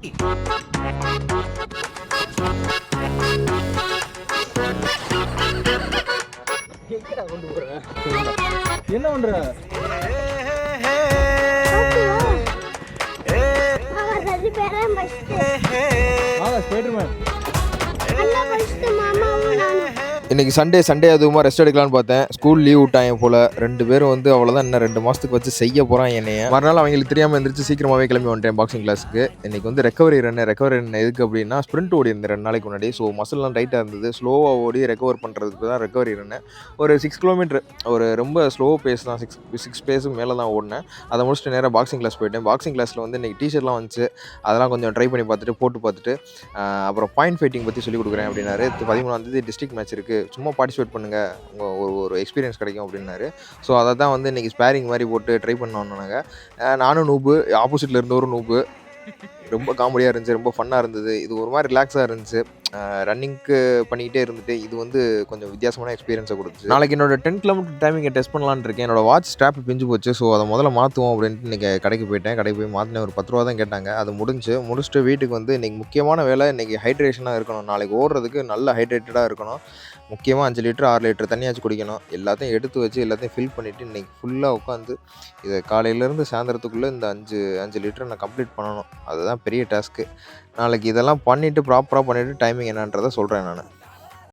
என்ன பண்ற? ஸ்பைடர்மேன். இன்றைக்கி சண்டே அதுவுமா ரெஸ்ட் எடுக்கலான்னு பார்த்தேன். ஸ்கூல் லீவ் விட்டாங்க போல். 2 பேரும் வந்து அவ்வளோதான், இன்னும் 2 மாதத்துக்கு வச்சு செய்ய போகிறான் என்னைய. மறுநாள் அவங்களுக்கு தெரியாமல் எழுந்திரிச்சு சீக்கிரமாகவே கிளம்பி வந்துட்டேன் பாக்ஸிங் கிளாஸுக்கு. இன்றைக்கி வந்து ரெக்கவரி ரன் எதுக்கு அப்படின்னா, ஸ்ப்ரிண்ட் ஓடி இருந்தேன் 2 நாளைக்கு முன்னாடி. ஸோ மசில்லாம் டைட்டாக இருந்தது. ஸ்லோவாக ஓடி ரெக்கவர் பண்ணுறதுக்கு தான் ரெக்கவரி ரன்னு. ஒரு 6 கிலோமீட்டர், ஒரு ரொம்ப ஸ்லோ பேஸ் தான், 6 பேஸுக்கு மேலே தான் ஓடினேன். அதை முடிச்சுட்டு நேராக பாக்ஸிங் கிளாஸ் போயிட்டேன். பாக்ஸிங் கிளாஸில் வந்து இன்றைக்கி டிஷர்ட்லாம் வந்துச்சு. அதெல்லாம் கொஞ்சம் ட்ரை பண்ணி பார்த்துட்டு போட்டு பார்த்துட்டு அப்புறம் பாயிண்ட் ஃபைட்டிங் பற்றி சொல்லிக் கொடுக்குறேன் அப்படின்னாரு. 13ஆம் டிஸ்ட்ரிக்ட் மேட்ச் இருக்குது, சும்மா பார்ட்டிசிபேட் பண்ணுங்கள், ஒரு எக்ஸ்பீரியன்ஸ் கிடைக்கும் அப்படின்னாரு. ஸோ அதை தான் வந்து இன்றைக்கி ஸ்பேரிங் மாதிரி போட்டு ட்ரை பண்ணோன்னாங்க. நானும் நூபு, ஆப்போசிட்டில் இருந்தவரும் நூபு. ரொம்ப காமெடியாக இருந்துச்சு, ரொம்ப ஃபன்னாக இருந்தது. இது ஒரு மாதிரி ரிலாக்ஸாக இருந்துச்சு. ரன்னிங்க்கு பண்ணிக்கிட்டே இருந்துட்டு இது வந்து கொஞ்சம் வித்தியாசமான எக்ஸ்பீரியன்ஸை கொடுத்துச்சு. நாளைக்கு என்னோட 10 கிலோமீட்டர் டைமிங்கை டெஸ்ட் பண்ணலான்னு இருக்கேன். என்னோட வாட்ச் ஸ்ட்ராப் பிஞ்சு போச்சு. ஸோ அதை முதல்ல மாற்றுவோம் அப்படின்ட்டு இன்றைக்கி கடைக்கு போய் மாற்றினேன். ஒரு 10 ரூபா தான் கேட்டாங்க. அது முடிச்சுட்டு வீட்டுக்கு வந்து இன்றைக்கி முக்கியமான வேலை, இன்றைக்கி ஹைட்ரேஷனாக இருக்கணும். நாளைக்கு ஓடுறதுக்கு நல்ல ஹைட்ரேட்டடாக இருக்கணும். முக்கியமாக 5 லிட்டர் 6 லிட்டர் தண்ணியாச்சும் குடிக்கணும். எல்லாத்தையும் எடுத்து வச்சு எல்லாத்தையும் ஃபில் பண்ணிவிட்டு இன்றைக்கி ஃபுல்லாக உட்காந்து இதை காலையிலேருந்து சாயந்தரத்துக்குள்ளே இந்த 5 லிட்டர் நான் கம்ப்ளீட் பண்ணணும். அதுதான் பெரிய டாஸ்க்கு. நாளைக்கு இதெல்லாம் பண்ணிவிட்டு ப்ராப்பராக பண்ணிவிட்டு டைமிங் என்னன்றதை சொல்கிறேன் நான்.